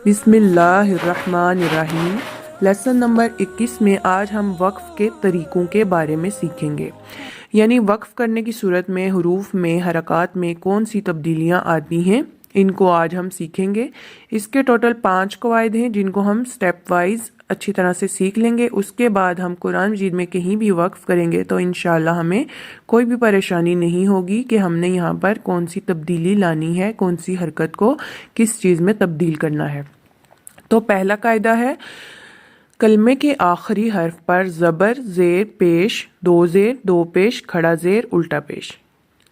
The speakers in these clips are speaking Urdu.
بسم اللہ الرحمن الرحیم۔ لیسن نمبر 21 میں آج ہم وقف کے طریقوں کے بارے میں سیکھیں گے، یعنی وقف کرنے کی صورت میں حروف میں حرکات میں کون سی تبدیلیاں آتی ہیں، ان کو آج ہم سیکھیں گے۔ اس کے ٹوٹل 5 قواعد ہیں جن کو ہم سٹیپ وائز اچھی طرح سے سیکھ لیں گے۔ اس کے بعد ہم قرآن مجید میں کہیں بھی وقف کریں گے تو انشاءاللہ ہمیں کوئی بھی پریشانی نہیں ہوگی کہ ہم نے یہاں پر کون سی تبدیلی لانی ہے، کون سی حرکت کو کس چیز میں تبدیل کرنا ہے۔ تو پہلا قاعدہ ہے، کلمے کے آخری حرف پر زبر زیر پیش، دو زیر دو پیش کھڑا زیر الٹا پیش۔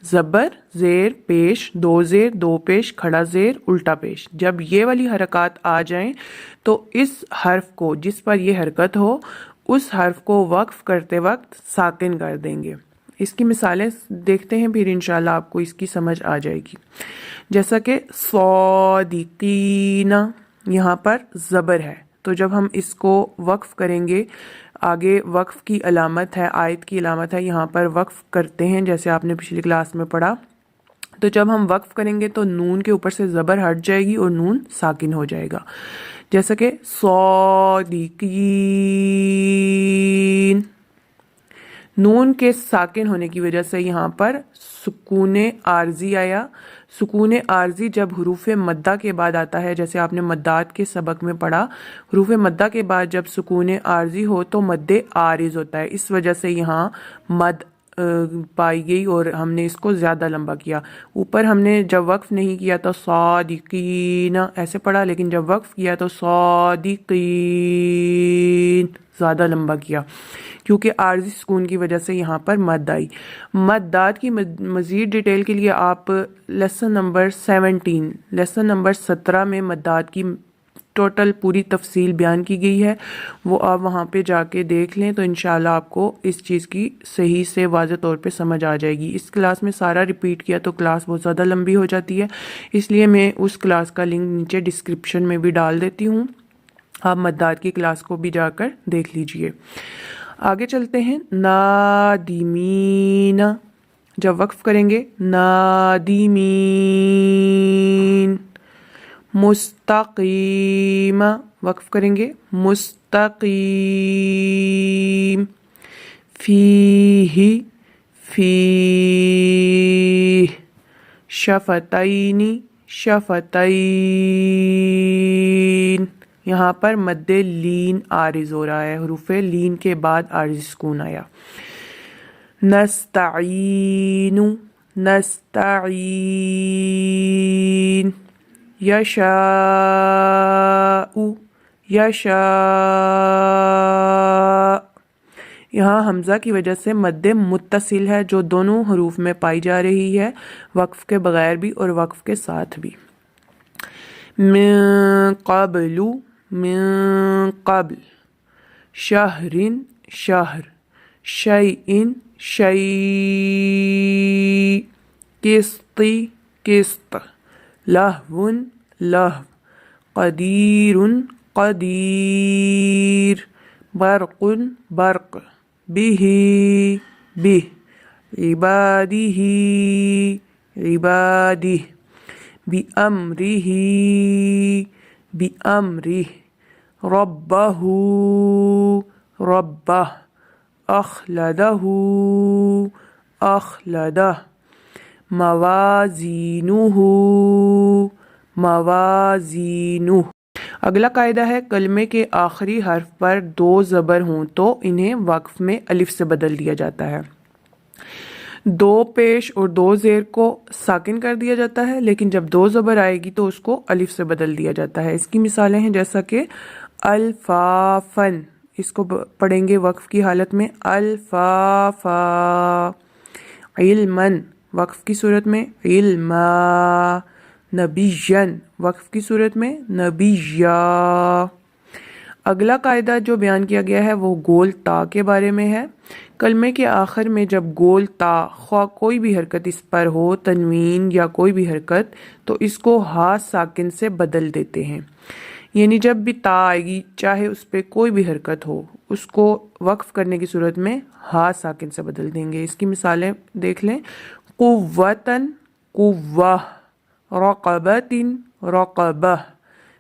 زبر زیر پیش، دو زیر دو پیش کھڑا زیر الٹا پیش۔ جب یہ والی حرکات آ جائیں تو اس حرف کو، جس پر یہ حرکت ہو، اس حرف کو وقف کرتے وقت ساکن کر دیں گے۔ اس کی مثالیں دیکھتے ہیں، پھر انشاءاللہ آپ کو اس کی سمجھ آ جائے گی۔ جیسا کہ صادقین، یہاں پر زبر ہے، تو جب ہم اس کو وقف کریں گے، آگے وقف کی علامت ہے، آیت کی علامت ہے، یہاں پر وقف کرتے ہیں جیسے آپ نے پچھلی کلاس میں پڑھا۔ تو جب ہم وقف کریں گے تو نون کے اوپر سے زبر ہٹ جائے گی اور نون ساکن ہو جائے گا، جیسا کہ صادقین۔ نون کے ساکن ہونے کی وجہ سے یہاں پر سکون عارضی آیا۔ سکون عارضی جب حروف مدہ کے بعد آتا ہے، جیسے آپ نے مدات کے سبق میں پڑھا، حروف مدہ کے بعد جب سکون عارضی ہو تو مد عارض ہوتا ہے، اس وجہ سے یہاں مد پائی گئی اور ہم نے اس کو زیادہ لمبا کیا۔ اوپر ہم نے جب وقف نہیں کیا تو صادقین ایسے پڑھا، لیکن جب وقف کیا تو صادقین زیادہ لمبا کیا، کیونکہ عارضی سکون کی وجہ سے یہاں پر مد آئی۔ مدات کی مزید ڈیٹیل کے لیے آپ لیسن نمبر 17 میں مدات کی ٹوٹل پوری تفصیل بیان کی گئی ہے، وہ آپ وہاں پہ جا کے دیکھ لیں تو انشاءاللہ آپ کو اس چیز کی صحیح سے واضح طور پہ سمجھ آ جائے گی۔ اس کلاس میں سارا ریپیٹ کیا تو کلاس بہت زیادہ لمبی ہو جاتی ہے، اس لیے میں اس کلاس کا لنک نیچے ڈسکرپشن میں بھی ڈال دیتی ہوں، آپ مدات کی کلاس کو بھی جا کر دیکھ لیجئے۔ آگے چلتے ہیں، نادمین، جب وقف کریں گے نادمین۔ مستقیم، وقف کریں گے مستقیم۔ فیہ، فیہ۔ شفتین، شفتین، یہاں پر مد لین عارض ہو رہا ہے، حروف لین کے بعد عارض سکون آیا۔ نستعین، نستعین۔ یشاء، یشاء، یہاں حمزہ کی وجہ سے مد متصل ہے جو دونوں حروف میں پائی جا رہی ہے، وقف کے بغیر بھی اور وقف کے ساتھ بھی۔ من قبل، من قبل۔ شہر، شہر۔ شیء، شیء۔ قسط، قسط۔ لہو، لہو۔ قدیر، قدیر۔ برق، برق۔ بہ، بہ۔ عبادہ، عبادہ۔ بأمرہ، بأمرہ۔ ربہ، ربہ۔ اخلدہ، اخلدہ۔ موازینہ، موازینہ۔ اگلا قاعدہ ہے، کلمے کے آخری حرف پر دو زبر ہوں تو انہیں وقف میں الف سے بدل دیا جاتا ہے۔ دو پیش اور دو زیر کو ساکن کر دیا جاتا ہے، لیکن جب دو زبر آئے گی تو اس کو الف سے بدل دیا جاتا ہے۔ اس کی مثالیں ہیں، جیسا کہ الفافن، اس کو پڑھیں گے وقف کی حالت میں الفافا۔ علمن، وقف کی صورت میں علما۔ نبیًّا، وقف کی صورت میں نبیّا۔ اگلا قاعدہ جو بیان کیا گیا ہے وہ گول تا کے بارے میں ہے۔ کلمے کے آخر میں جب گول تا، خواہ کوئی بھی حرکت اس پر ہو، تنوین یا کوئی بھی حرکت، تو اس کو ہا ساکن سے بدل دیتے ہیں، یعنی جب بھی تا آئے گی چاہے اس پہ کوئی بھی حرکت ہو، اس کو وقف کرنے کی صورت میں ہا ساکن سے بدل دیں گے۔ اس کی مثالیں دیکھ لیں، قوتاً، قوہ۔ رقبۃ، رقبہ۔